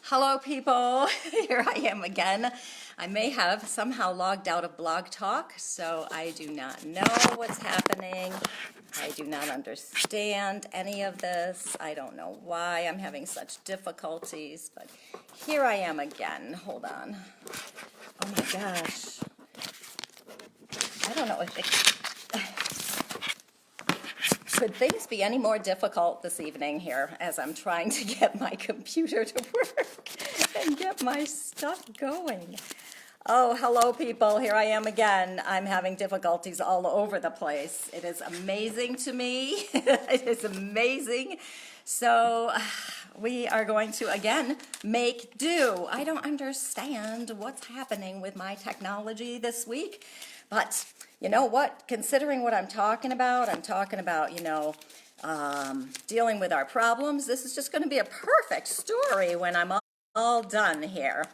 Hello, people. Here I am again. I may have somehow logged out of Blog Talk, so I do not know what's happening. I do not understand any of this. I don't know why I'm having such difficulties, but here I am again. Hold on. Oh my gosh. I don't know if it... Could things be any more difficult this evening here as I'm trying to get my computer to work and get my stuff going? Oh, hello, people. Here I am again. I'm having difficulties all over the place. It is amazing to me. It is amazing. So we are going to, again, make do. I don't understand what's happening with my technology this week, but you know what? Considering what I'm talking about, dealing with our problems. This is just going to be a perfect story when I'm all done here.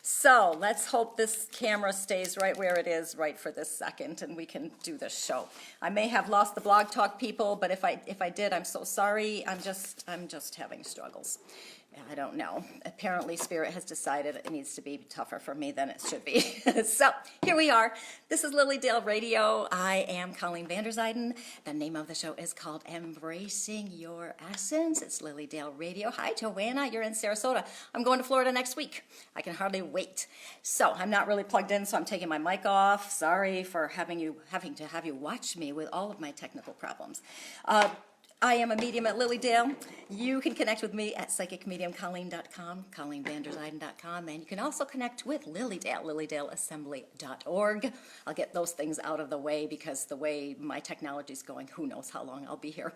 So let's hope this camera stays right where it is right for this second and we can do this show. I may have lost the Blog Talk people, but if I did, I'm so sorry. I'm just having struggles. I don't know. Apparently Spirit has decided it needs to be tougher for me than it should be. So here we are. This is Lily Dale Radio. I am Colleen Vanderzijden. The name of the show is called Embracing Your Essence. It's Lily Dale Radio. Hi, Joanna. You're in Sarasota. I'm going to Florida next week. I can hardly wait. So I'm not really plugged in, so I'm taking my mic off. Sorry for having to have you watch me with all of my technical problems. I am a medium at Lily Dale. You can connect with me at psychicmediumcolleen.com, ColleenVanderzijden.com, and you can also connect with Lily Dale, lilydaleassembly.org. I'll get those things out of the way because the way my technology is going, who knows how long I'll be here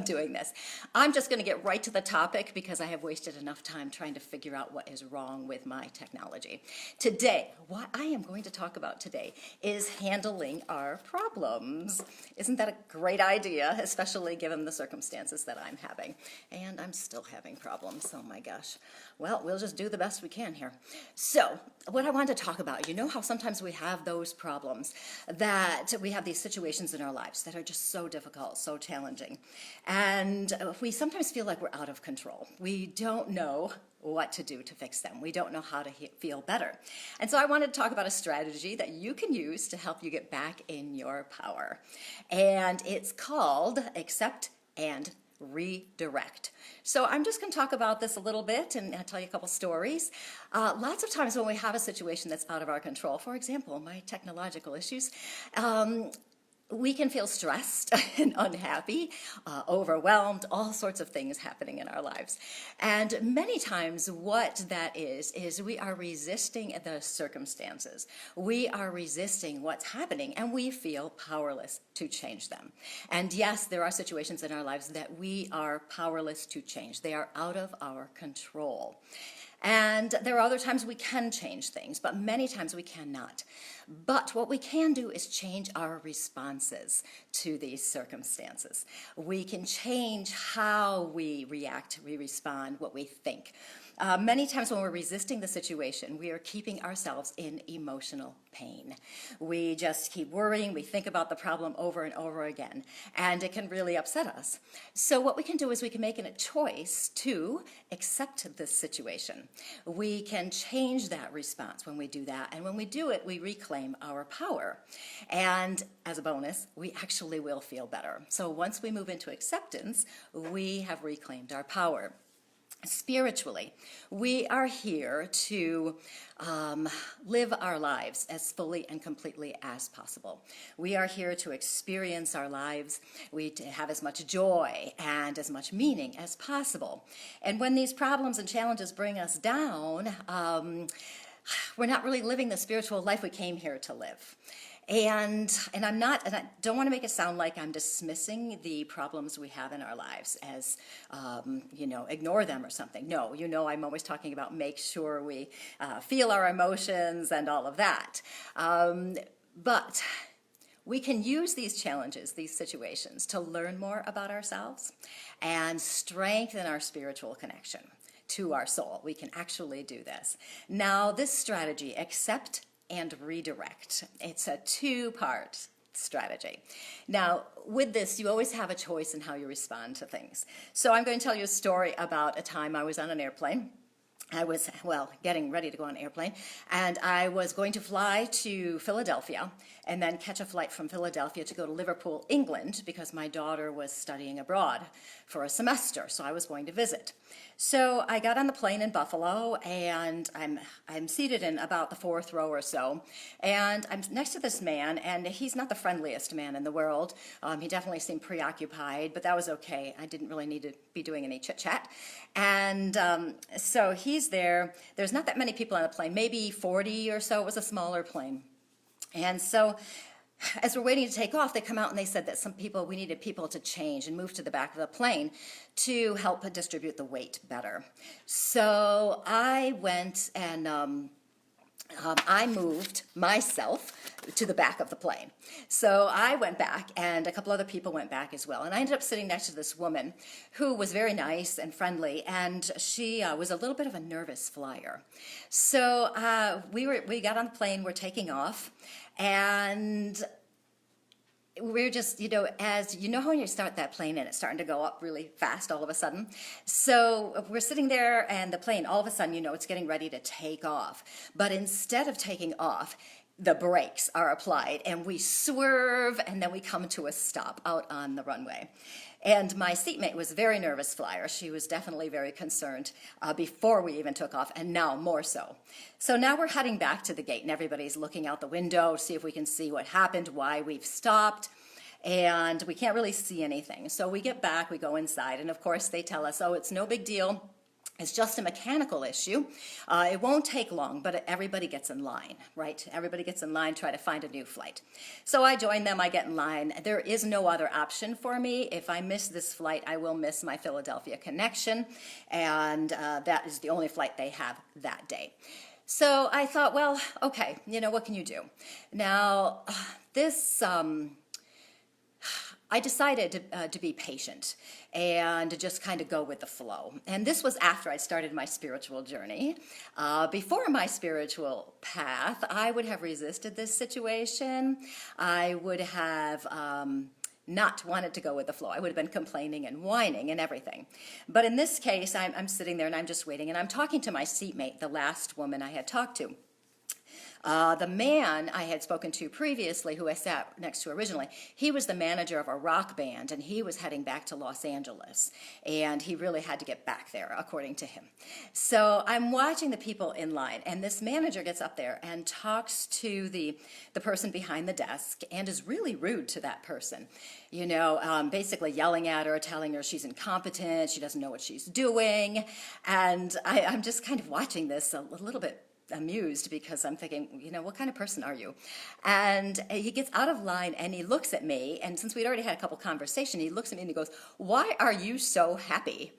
doing this. I'm just going to get right to the topic because I have wasted enough time trying to figure out what is wrong with my technology. Today, what I am going to talk about today is handling our problems. Isn't that a great idea, especially given the circumstances that I'm having? And I'm still having problems. Oh my gosh. Well, we'll just do the best we can here. So what I wanted to talk about, you know how sometimes we have those problems, that we have these situations in our lives that are just so difficult, so challenging. And we sometimes feel like we're out of control. We don't know what to do to fix them. We don't know how to feel better. And so I wanted to talk about a strategy that you can use to help you get back in your power. And it's called Accept and Redirect. So I'm just going to talk about this a little bit and I'll tell you a couple stories. Lots of times when we have a situation that's out of our control, for example, my technological issues, we can feel stressed and unhappy, overwhelmed, all sorts of things happening in our lives. And many times what that is we are resisting the circumstances. We are resisting what's happening and we feel powerless to change them. And yes, there are situations in our lives that we are powerless to change. They are out of our control. And there are other times we can change things, but many times we cannot. But what we can do is change our responses to these circumstances. We can change how we react, we respond, what we think. Many times when we're resisting the situation, we are keeping ourselves in emotional pain. We just keep worrying, we think about the problem over and over again, and it can really upset us. So what we can do is we can make a choice to accept this situation. We can change that response when we do that, and when we do it, we reclaim our power. And as a bonus, we actually will feel better. So once we move into acceptance, we have reclaimed our power. Spiritually, we are here to live our lives as fully and completely as possible. We are here to experience our lives. We have as much joy and as much meaning as possible. And when these problems and challenges bring us down, we're not really living the spiritual life we came here to live. And I don't want to make it sound like I'm dismissing the problems we have in our lives as, ignore them or something. No, I'm always talking about make sure we feel our emotions and all of that. But we can use these challenges, these situations, to learn more about ourselves and strengthen our spiritual connection to our soul. We can actually do this. Now, this strategy, accept and redirect. It's a two-part strategy. Now, with this, you always have a choice in how you respond to things. So I'm going to tell you a story about a time I was on an airplane I was, well, getting ready to go on an airplane, and I was going to fly to Philadelphia and then catch a flight from Philadelphia to go to Liverpool, England, because my daughter was studying abroad for a semester, so I was going to visit. So I got on the plane in Buffalo, and I'm seated in about the fourth row or so, and I'm next to this man, and he's not the friendliest man in the world. He definitely seemed preoccupied, but that was okay. I didn't really need to be doing any chit-chat. And so he's there. There's not that many people on the plane, maybe 40 or so. It was a smaller plane. And so as we're waiting to take off, they come out and they said that we needed people to change and move to the back of the plane to help distribute the weight better. So I went and I moved myself to the back of the plane. So I went back, and a couple other people went back as well. And I ended up sitting next to this woman who was very nice and friendly, and she was a little bit of a nervous flyer. So we got on the plane, we're taking off, and we're just, as you know, when you start that plane and it's starting to go up really fast all of a sudden. So we're sitting there, and the plane, all of a sudden, it's getting ready to take off. But instead of taking off, the brakes are applied, and we swerve, and then we come to a stop out on the runway. And my seatmate was a very nervous flyer. She was definitely very concerned before we even took off, and now more so. So now we're heading back to the gate, and everybody's looking out the window to see if we can see what happened, why we've stopped, and we can't really see anything. So we get back, we go inside, and of course they tell us, oh, it's no big deal. It's just a mechanical issue. It won't take long, but everybody gets in line, right? Everybody gets in line, try to find a new flight. So I join them, I get in line. There is no other option for me. If I miss this flight, I will miss my Philadelphia connection, and that is the only flight they have that day. So I thought, well, okay, what can you do? Now, I decided to be patient and to just kind of go with the flow. And this was after I started my spiritual journey. Before my spiritual path, I would have resisted this situation. I would have not wanted to go with the flow. I would have been complaining and whining and everything. But in this case, I'm sitting there and I'm just waiting, and I'm talking to my seatmate, the last woman I had talked to. The man I had spoken to previously, who I sat next to originally, he was the manager of a rock band, and he was heading back to Los Angeles, and he really had to get back there, according to him. So I'm watching the people in line, and this manager gets up there and talks to the person behind the desk and is really rude to that person, basically yelling at her, telling her she's incompetent, she doesn't know what she's doing, and I'm just kind of watching this a little bit amused, because I'm thinking, what kind of person are you? And he gets out of line and he looks at me, and since we'd already had a couple conversations, he looks at me and he goes, "Why are you so happy?"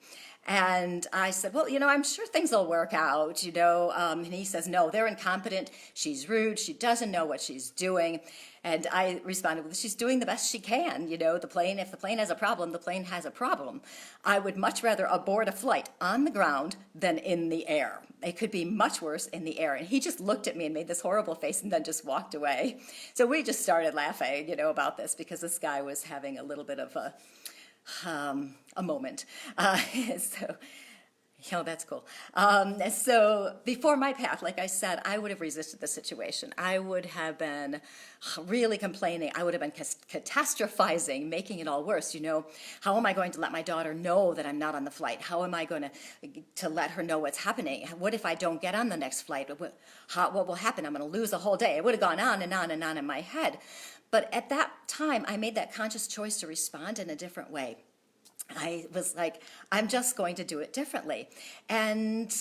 And I said, well, I'm sure things will work out, and he says, no, they're incompetent, she's rude, she doesn't know what she's doing. And I responded, well, she's doing the best she can, if the plane has a problem, the plane has a problem. I would much rather abort a flight on the ground than in the air. It could be much worse in the air. And he just looked at me and made this horrible face and then just walked away. So we just started laughing, about this, because this guy was having a little bit of a moment. That's cool. So before my path, like I said, I would have resisted the situation. I would have been really complaining. I would have been catastrophizing, making it all worse. How am I going to let my daughter know that I'm not on the flight? How am I going to let her know what's happening? What if I don't get on the next flight? What will happen? I'm going to lose a whole day. It would have gone on and on and on in my head. But at that time, I made that conscious choice to respond in a different way. I was like, I'm just going to do it differently. And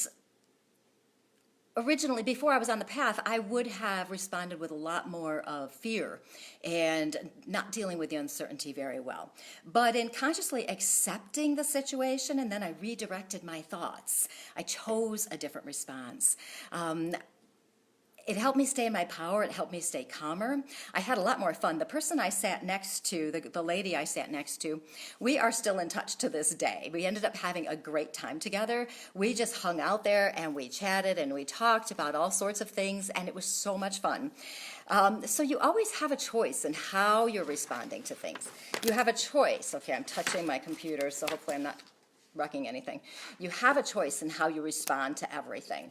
originally, before I was on the path, I would have responded with a lot more of fear and not dealing with the uncertainty very well. But in consciously accepting the situation, and then I redirected my thoughts, I chose a different response. It helped me stay in my power. It helped me stay calmer. I had a lot more fun. The person I sat next to, the lady I sat next to, we are still in touch to this day. We ended up having a great time together. We just hung out there and we chatted and we talked about all sorts of things, and it was so much fun. So you always have a choice in how you're responding to things. You have a choice. Okay, I'm touching my computer, so hopefully I'm not wrecking anything. You have a choice in how you respond to everything.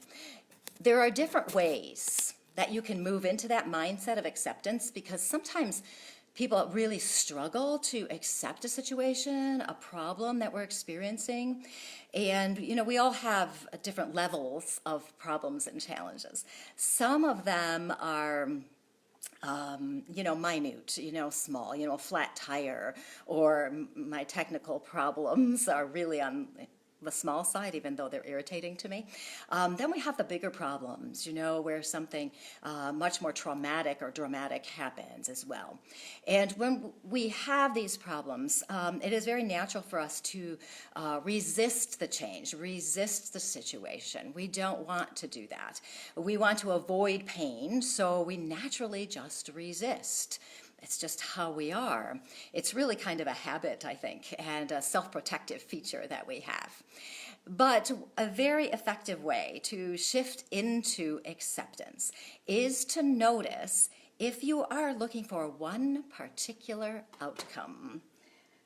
There are different ways that you can move into that mindset of acceptance, because sometimes people really struggle to accept a situation, a problem that we're experiencing. And, we all have different levels of problems and challenges. Some of them are minute, small, a flat tire, or my technical problems are really on the small side, even though they're irritating to me. Then we have the bigger problems, where something much more traumatic or dramatic happens as well. And when we have these problems, it is very natural for us to resist the change, resist the situation. We don't want to do that. We want to avoid pain, so we naturally just resist. It's just how we are. It's really kind of a habit, I think, and a self-protective feature that we have. But a very effective way to shift into acceptance is to notice if you are looking for one particular outcome.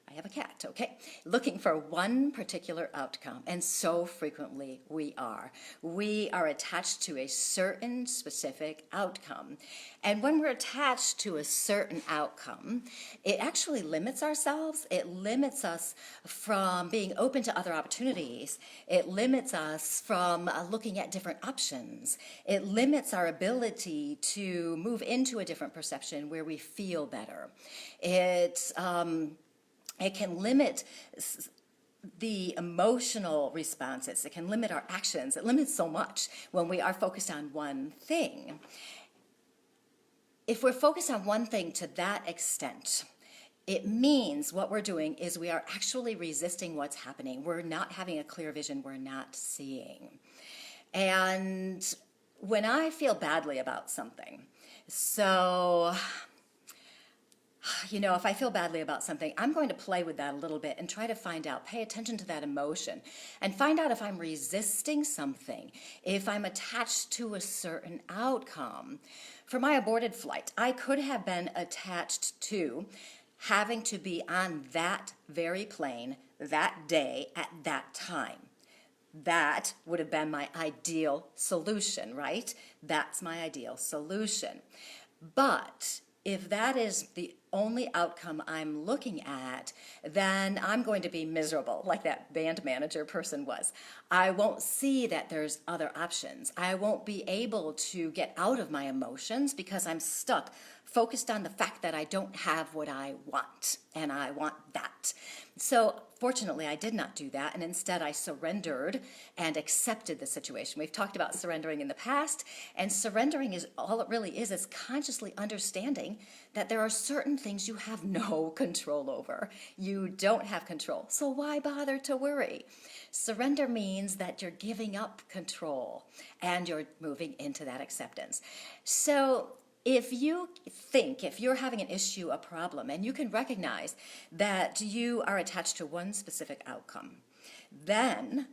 I have a cat, okay? Looking for one particular outcome, and so frequently we are. We are attached to a certain specific outcome. And when we're attached to a certain outcome, it actually limits ourselves. It limits us from being open to other opportunities. It limits us from looking at different options. It limits our ability to move into a different perception where we feel better. It can limit the emotional responses. It can limit our actions. It limits so much when we are focused on one thing. If we're focused on one thing to that extent, it means what we're doing is we are actually resisting what's happening. We're not having a clear vision. We're not seeing. And when I feel badly about something, if I feel badly about something, I'm going to play with that a little bit and try to find out, pay attention to that emotion, and find out if I'm resisting something, if I'm attached to a certain outcome. For my aborted flight, I could have been attached to having to be on that very plane that day at that time. That would have been my ideal solution, right? That's my ideal solution. But if that is the only outcome I'm looking at, then I'm going to be miserable, like that band manager person was. I won't see that there's other options. I won't be able to get out of my emotions because I'm stuck, focused on the fact that I don't have what I want, and I want that. So fortunately, I did not do that, and instead I surrendered and accepted the situation. We've talked about surrendering in the past, and surrendering is all it really is consciously understanding that there are certain things you have no control over. You don't have control, so why bother to worry? Surrender means that you're giving up control, and you're moving into that acceptance. So if you're having an issue, a problem, and you can recognize that you are attached to one specific outcome, then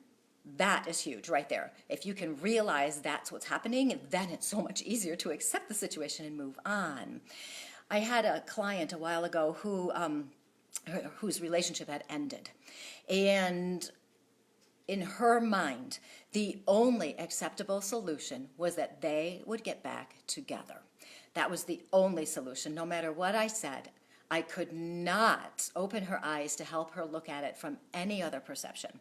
that is huge right there. If you can realize that's what's happening, then it's so much easier to accept the situation and move on. I had a client a while ago whose relationship had ended, and in her mind, the only acceptable solution was that they would get back together. That was the only solution. No matter what I said, I could not open her eyes to help her look at it from any other perception.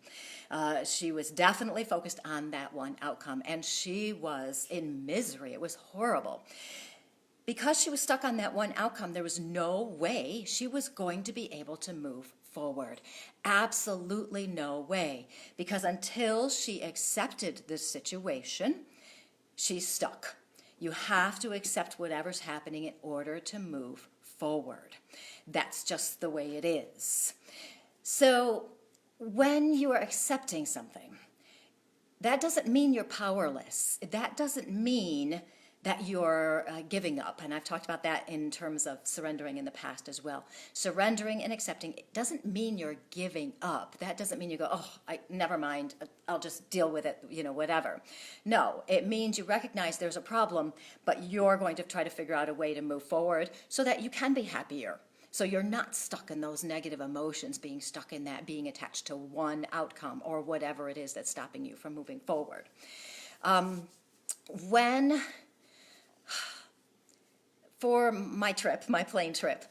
She was definitely focused on that one outcome, and she was in misery. It was horrible. Because she was stuck on that one outcome, there was no way she was going to be able to move forward. Absolutely no way. Because until she accepted this situation, she's stuck. You have to accept whatever's happening in order to move forward. That's just the way it is. So when you are accepting something, that doesn't mean you're powerless. That doesn't mean that you're giving up. And I've talked about that in terms of surrendering in the past as well. Surrendering and accepting, it doesn't mean you're giving up. That doesn't mean you go, never mind, I'll just deal with it, whatever. No, it means you recognize there's a problem, but you're going to try to figure out a way to move forward so that you can be happier, So you're not stuck in those negative emotions, being stuck in that, being attached to one outcome or whatever it is that's stopping you from moving forward. When, for my trip, my plane trip,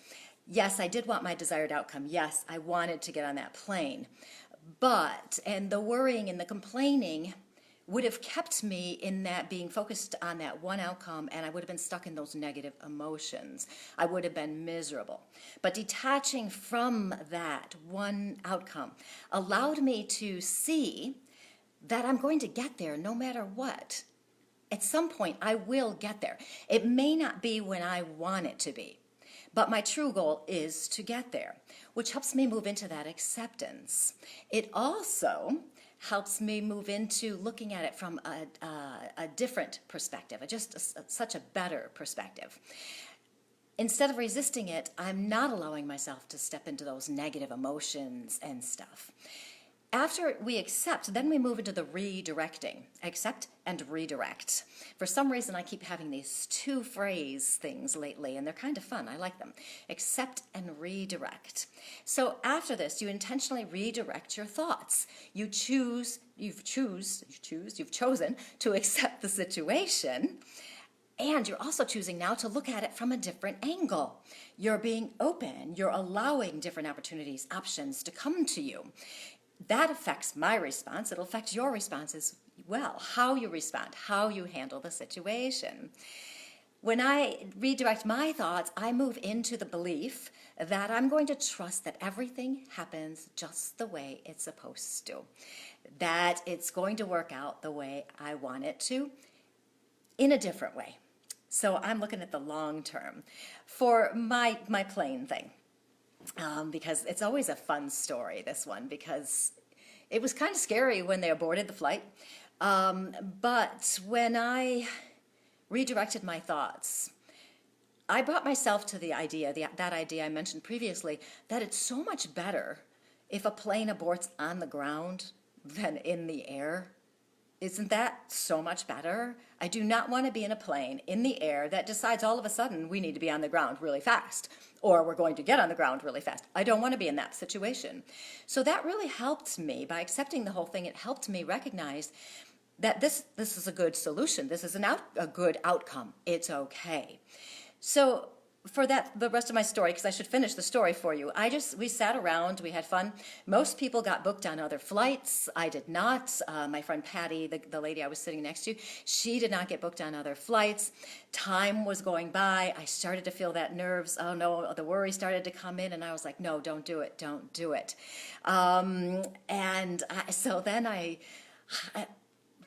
yes, I did want my desired outcome. Yes, I wanted to get on that plane. And the worrying and the complaining would have kept me in that being focused on that one outcome, and I would have been stuck in those negative emotions. I would have been miserable. But detaching from that one outcome allowed me to see that I'm going to get there no matter what. At some point, I will get there. It may not be when I want it to be, but my true goal is to get there, which helps me move into that acceptance. It also helps me move into looking at it from a different perspective, such a better perspective. Instead of resisting it, I'm not allowing myself to step into those negative emotions and stuff. After we accept, then we move into the redirecting. Accept and redirect. For some reason, I keep having these two phrase things lately, and they're kind of fun. I like them. Accept and redirect. So after this, you intentionally redirect your thoughts. You've chosen to accept the situation, and you're also choosing now to look at it from a different angle. You're being open. You're allowing different opportunities, options to come to you. That affects my response. It'll affect your response as well, how you respond, how you handle the situation. When I redirect my thoughts, I move into the belief that I'm going to trust that everything happens just the way it's supposed to, that it's going to work out the way I want it to in a different way. So I'm looking at the long term. For my plane thing, because it's always a fun story, this one, because it was kind of scary when they aborted the flight. But when I redirected my thoughts, I brought myself to the idea, that idea I mentioned previously, that it's so much better if a plane aborts on the ground than in the air. Isn't that so much better? I do not want to be in a plane in the air that decides all of a sudden we need to be on the ground really fast, or we're going to get on the ground really fast. I don't want to be in that situation. So that really helped me. By accepting the whole thing, it helped me recognize that this is a good solution. This is a good outcome. It's okay. So for that, the rest of my story, because I should finish the story for you, we sat around, we had fun. Most people got booked on other flights. I did not. My friend Patty, the lady I was sitting next to, she did not get booked on other flights. Time was going by. I started to feel that nerves. Oh no, the worry started to come in, and I was like, no, don't do it, don't do it. So then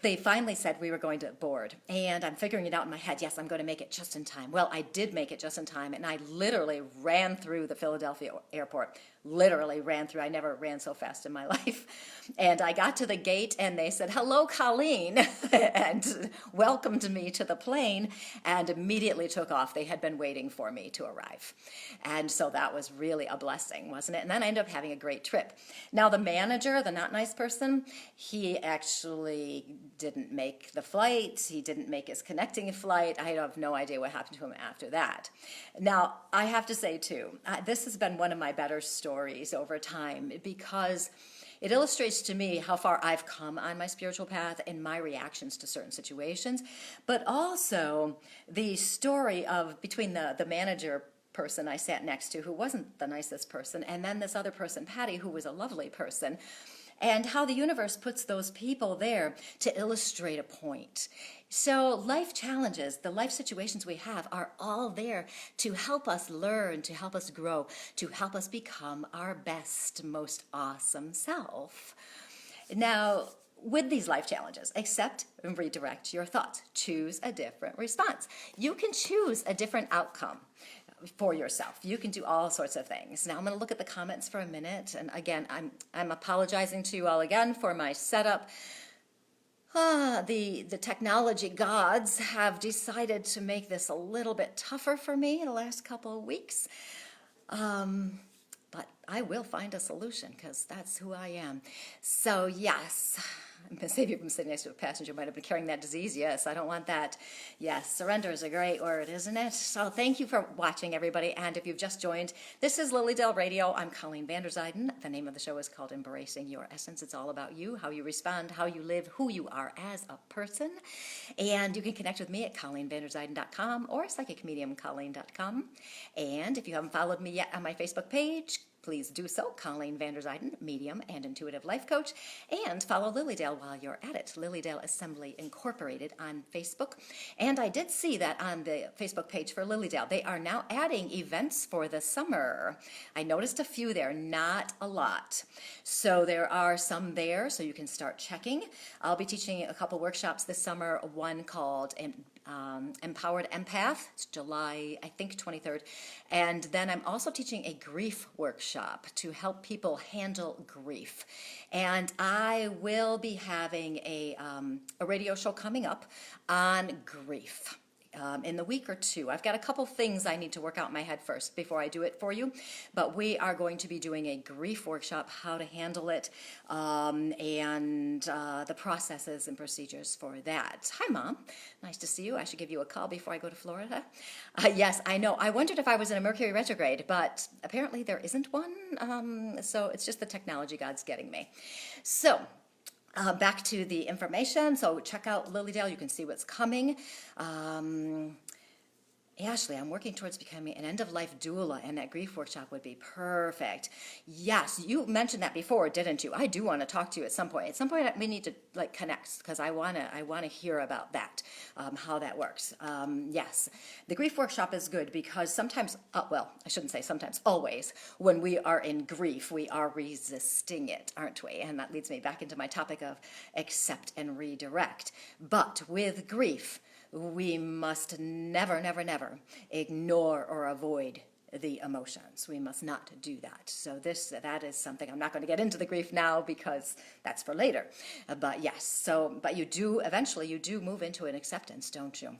they finally said we were going to board, and I'm figuring it out in my head. Yes, I'm going to make it just in time. Well, I did make it just in time, and I literally ran through the Philadelphia airport. Literally ran through. I never ran so fast in my life. And I got to the gate, and they said, "Hello, Colleen," and welcomed me to the plane, and immediately took off. They had been waiting for me to arrive. And so that was really a blessing, wasn't it? And then I ended up having a great trip. Now, the manager, the not nice person, he actually didn't make the flight. He didn't make his connecting flight. I have no idea what happened to him after that. Now, I have to say, too, this has been one of my better stories over time, because it illustrates to me how far I've come on my spiritual path and my reactions to certain situations, but also the story of between the manager person I sat next to, who wasn't the nicest person, and then this other person, Patty, who was a lovely person, and how the universe puts those people there to illustrate a point. So life challenges, the life situations we have, are all there to help us learn, to help us grow, to help us become our best, most awesome self. Now, with these life challenges, accept and redirect your thoughts. Choose a different response. You can choose a different outcome for yourself. You can do all sorts of things. Now I'm going to look at the comments for a minute, and again, I'm apologizing to you all again for my setup. The technology gods have decided to make this a little bit tougher for me in the last couple of weeks. But I will find a solution because that's who I am. So yes, I'm going to save you from sitting next to a passenger who might have been carrying that disease. Yes, I don't want that. Yes, surrender is a great word, isn't it? So thank you for watching, everybody. And if you've just joined, this is Lily Dale Radio. I'm Colleen Vanderzijden. The name of the show is called Embracing Your Essence. It's all about you, how you respond, how you live, who you are as a person. And you can connect with me at ColleenVanderzijden.com or PsychicMediumColleen.com. And if you haven't followed me yet on my Facebook page, please do so. Colleen Vanderzijden, medium and intuitive life coach. And follow Lily Dale while you're at it. Lily Dale Assembly Incorporated on Facebook. And I did see that on the Facebook page for Lily Dale, they are now adding events for the summer. I noticed a few there, not a lot. So there are some there, so you can start checking. I'll be teaching a couple workshops this summer, one called Empowered Empath. It's July, I think, 23rd. And then I'm also teaching a grief workshop to help people handle grief. And I will be having a radio show coming up on grief. In the week or two. I've got a couple things I need to work out in my head first before I do it for you, but we are going to be doing a grief workshop, how to handle it, and the processes and procedures for that. Hi, Mom. Nice to see you. I should give you a call before I go to Florida. Yes, I know. I wondered if I was in a Mercury retrograde, but apparently there isn't one, so it's just the technology God's getting me. So, back to the information. So check out Lily Dale. You can see what's coming. Ashley, I'm working towards becoming an end-of-life doula, and that grief workshop would be perfect. Yes, you mentioned that before, didn't you? I do want to talk to you at some point. At some point, we need to connect because I want to hear about that, how that works. Yes, the grief workshop is good because sometimes, well, I shouldn't say sometimes, always, when we are in grief, we are resisting it, aren't we? And that leads me back into my topic of accept and redirect. But with grief, we must never, never, never ignore or avoid the emotions. We must not do that. So that is something. I'm not going to get into the grief now because that's for later. But yes, but you do, eventually you do move into an acceptance, don't you?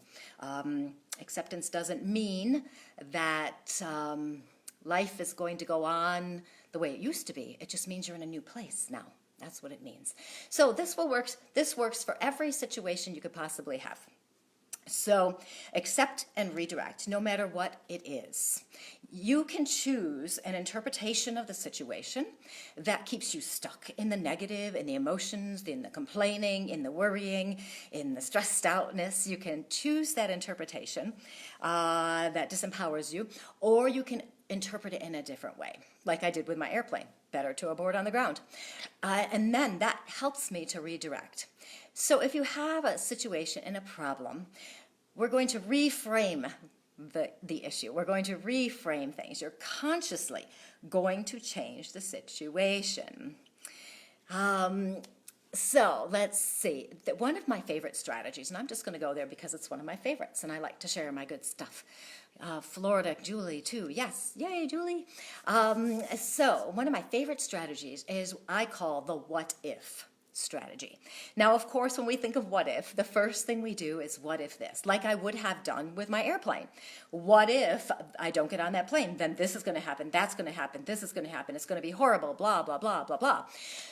Acceptance doesn't mean that life is going to go on the way it used to be. It just means you're in a new place now. That's what it means. So this works for every situation you could possibly have. So accept and redirect, no matter what it is. You can choose an interpretation of the situation that keeps you stuck in the negative, in the emotions, in the complaining, in the worrying, in the stressed outness. You can choose that interpretation that disempowers you, or you can interpret it in a different way, like I did with my airplane. Better to abort on the ground. And then that helps me to redirect. So if you have a situation and a problem, we're going to reframe the issue. We're going to reframe things. You're consciously going to change the situation. So let's see. One of my favorite strategies, and I'm just going to go there because it's one of my favorites, and I like to share my good stuff. Florida, Julie, too. Yes, yay, Julie. So one of my favorite strategies is I call the what if strategy. Now, of course, when we think of what if, the first thing we do is what if this, like I would have done with my airplane. What if I don't get on that plane? Then this is going to happen, that's going to happen, this is going to happen, it's going to be horrible, blah, blah, blah, blah, blah.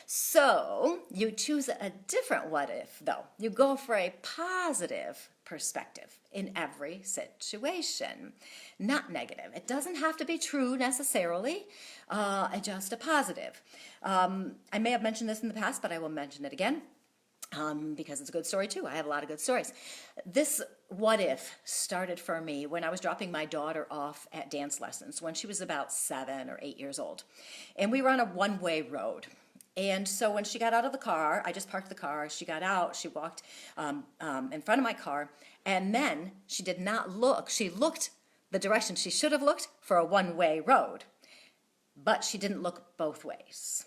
So you choose a different what if, though. You go for a positive perspective in every situation, not negative. It doesn't have to be true necessarily, just a positive. I may have mentioned this in the past, but I will mention it again because it's a good story too. I have a lot of good stories. This what if started for me when I was dropping my daughter off at dance lessons when she was about 7 or 8 years old. And we were on a one-way road. And so when she got out of the car, I just parked the car, she got out, she walked in front of my car, and then she did not look. She looked the direction she should have looked for a one-way road, but she didn't look both ways.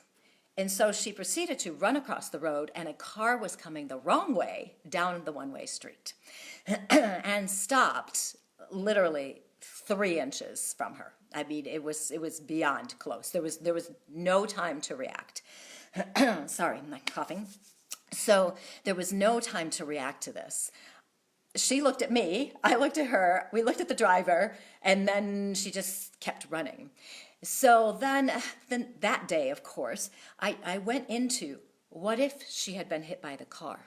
And so she proceeded to run across the road, and a car was coming the wrong way down the one-way street and stopped literally 3 inches from her. I mean, it was beyond close. There was no time to react. Sorry, I'm not coughing. So there was no time to react to this. She looked at me, I looked at her, we looked at the driver, and then she just kept running. So then that day, of course, I went into what if she had been hit by the car?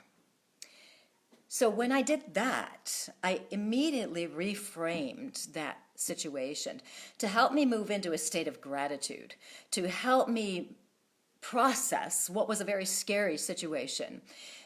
So when I did that, I immediately reframed that situation to help me move into a state of gratitude, to help me process what was a very scary situation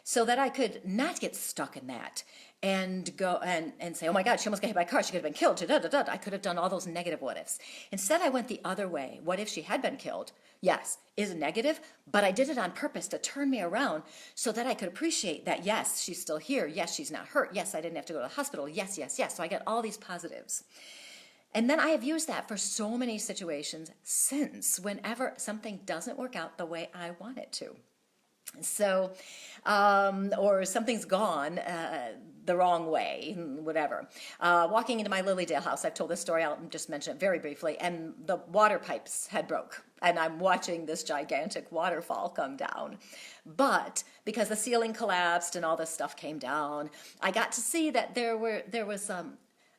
so that I could not get stuck in that and go and say, oh my God, she almost got hit by a car. She could have been killed. Da, da, da, da. I could have done all those negative what ifs. Instead, I went the other way. What if she had been killed? Yes, is negative, but I did it on purpose to turn me around so that I could appreciate that, yes, she's still here. Yes, she's not hurt. Yes, I didn't have to go to the hospital. Yes, yes, yes. So I got all these positives. And then I have used that for so many situations since, whenever something doesn't work out the way I want it to. So, or something's gone the wrong way, whatever. Walking into my Lilydale house, I've told this story, I'll just mention it very briefly, and the water pipes had broke. And I'm watching this gigantic waterfall come down. But because the ceiling collapsed and all this stuff came down, I got to see that there was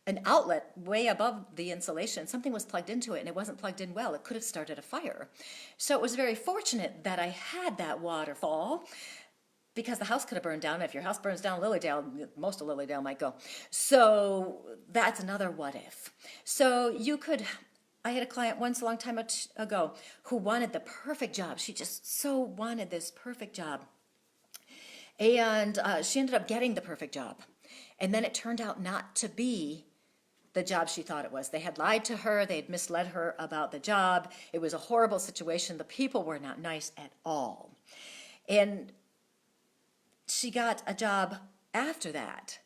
an outlet way above the insulation. Something was plugged into it and it wasn't plugged in well. It could have started a fire. So it was very fortunate that I had that waterfall because the house could have burned down. If your house burns down, Lilydale, most of Lilydale might go. So that's another what if. So I had a client once a long time ago who wanted the perfect job. She just so wanted this perfect job. And she ended up getting the perfect job. And then it turned out not to be the job she thought it was. They had lied to her. They had misled her about the job. It was a horrible situation. The people were not nice at all. And she got a job after that.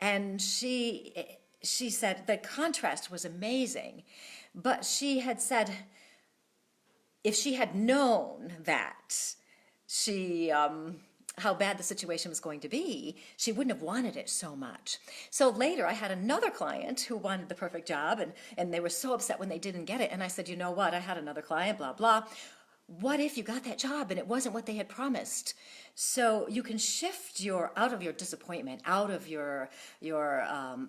And she said the contrast was amazing. But she had said if she had known that how bad the situation was going to be, she wouldn't have wanted it so much. So later I had another client who wanted the perfect job and they were so upset when they didn't get it. And I said, you know what? I had another client, blah, blah. What if you got that job and it wasn't what they had promised? So you can shift out of your disappointment, out of your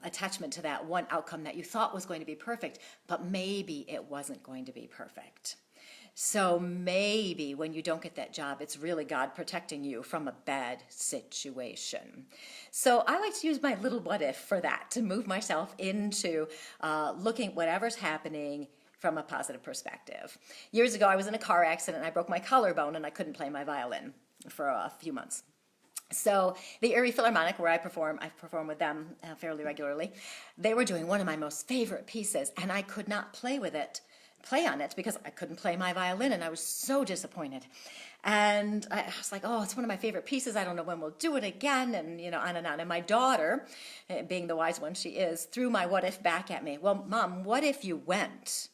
attachment to that one outcome that you thought was going to be perfect, but maybe it wasn't going to be perfect. So maybe when you don't get that job, it's really God protecting you from a bad situation. So I like to use my little what if for that, to move myself into looking at whatever's happening from a positive perspective. Years ago, I was in a car accident and I broke my collarbone and I couldn't play my violin for a few months. So the Erie Philharmonic, where I perform with them fairly regularly, they were doing one of my most favorite pieces and I could not play on it because I couldn't play my violin and I was so disappointed. And I was like, oh, it's one of my favorite pieces. I don't know when we'll do it again, and on and on. And my daughter, being the wise one she is, threw my what if back at me. Well, Mom, what if you went?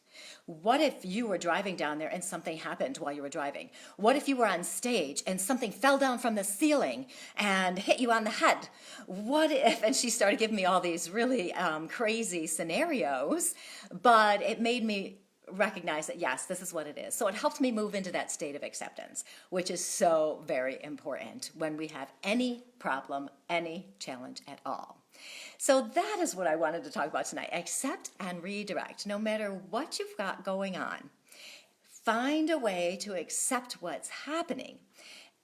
What if you were driving down there and something happened while you were driving? What if you were on stage and something fell down from the ceiling and hit you on the head? What if, and she started giving me all these really crazy scenarios, but it made me recognize that, yes, this is what it is. So it helped me move into that state of acceptance, which is so very important when we have any problem, any challenge at all. So that is what I wanted to talk about tonight. Accept and redirect. No matter what you've got going on, find a way to accept what's happening.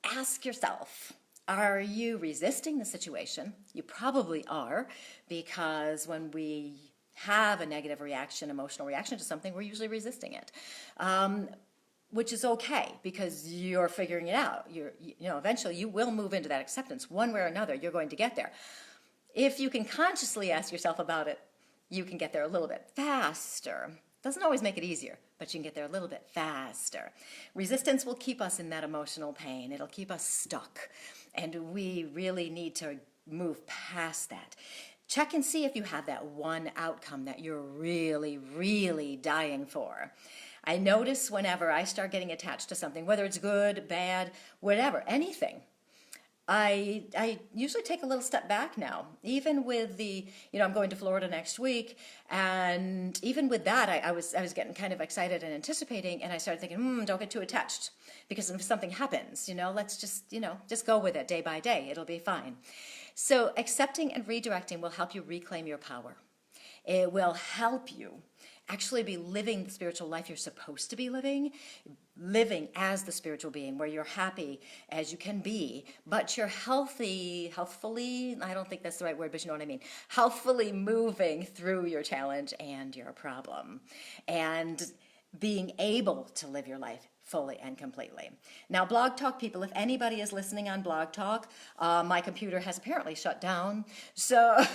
Ask yourself, are you resisting the situation? You probably are, because when we have a negative reaction, emotional reaction to something, we're usually resisting it, which is okay because you're figuring it out. Eventually you will move into that acceptance one way or another. You're going to get there. If you can consciously ask yourself about it, you can get there a little bit faster. Doesn't always make it easier, but you can get there a little bit faster. Resistance will keep us in that emotional pain. It'll keep us stuck, and we really need to move past that. Check and see if you have that one outcome that you're really, really dying for. I notice whenever I start getting attached to something, whether it's good, bad, whatever, anything, I usually take a little step back now. Even with I'm going to Florida next week, and even with that, I was getting kind of excited and anticipating, and I started thinking, don't get too attached, because if something happens, let's just go with it day by day. It'll be fine. So accepting and redirecting will help you reclaim your power. It will help you actually be living the spiritual life you're supposed to be living as the spiritual being, where you're happy as you can be, but you're healthfully, I don't think that's the right word, but you know what I mean, healthfully moving through your challenge and your problem, and being able to live your life fully and completely. Now, Blog Talk people, if anybody is listening on Blog Talk, my computer has apparently shut down, so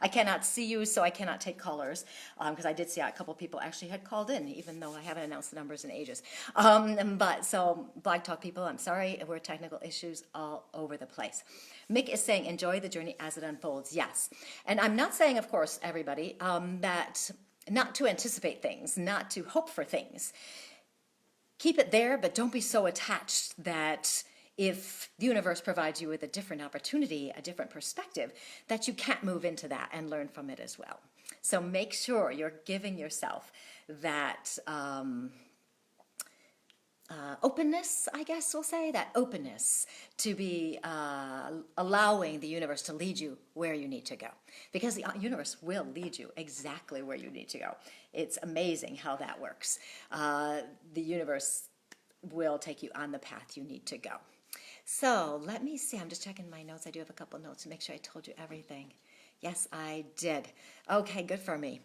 I cannot see you, so I cannot take callers, because I did see a couple people actually had called in, even though I haven't announced the numbers in ages. But so, Blog Talk people, I'm sorry, we're technical issues all over the place. Mick is saying, enjoy the journey as it unfolds. Yes. And I'm not saying, of course, everybody, that not to anticipate things, not to hope for things. Keep it there, but don't be so attached that if the universe provides you with a different opportunity, a different perspective, that you can't move into that and learn from it as well. So make sure you're giving yourself that openness, I guess we'll say, that openness to be allowing the universe to lead you where you need to go. Because the universe will lead you exactly where you need to go. It's amazing how that works. The universe will take you on the path you need to go. So let me see, I'm just checking my notes. I do have a couple notes to make sure I told you everything. Yes, I did. Okay, good for me.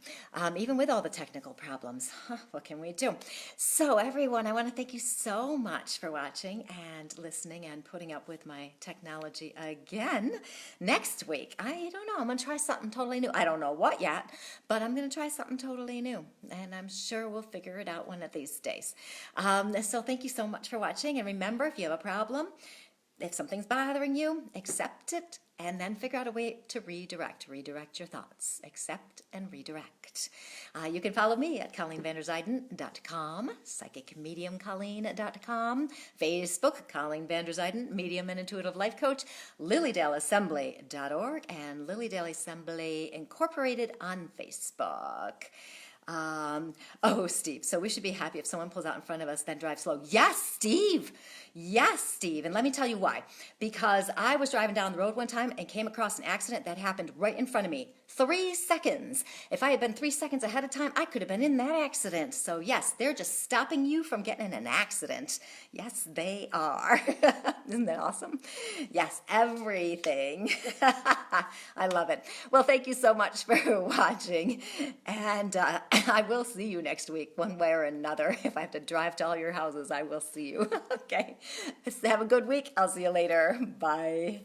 Even with all the technical problems, what can we do? So everyone, I want to thank you so much for watching and listening and putting up with my technology again. Next week, I don't know, I'm going to try something totally new. I don't know what yet, but I'm going to try something totally new, and I'm sure we'll figure it out one of these days. So thank you so much for watching, and remember, if you have a problem, if something's bothering you, accept it, and then figure out a way to redirect your thoughts. Accept and redirect. You can follow me at ColleenVanderZuyden.com, PsychicMediumColleen.com, Facebook, Colleen Vanderzuyden, Medium and Intuitive Life Coach, LilydaleAssembly.org, and Lilydale Assembly Incorporated on Facebook. Oh, Steve, so we should be happy if someone pulls out in front of us, then drive slow. Yes, Steve. Yes, Steve. And let me tell you why. Because I was driving down the road one time and came across an accident that happened right in front of me. 3 seconds. If I had been 3 seconds ahead of time, I could have been in that accident. So yes, they're just stopping you from getting in an accident. Yes, they are. Isn't that awesome? Yes, everything. I love it. Well, thank you so much for watching. And I will see you next week, one way or another. If I have to drive to all your houses, I will see you. Okay. Have a good week. I'll see you later. Bye.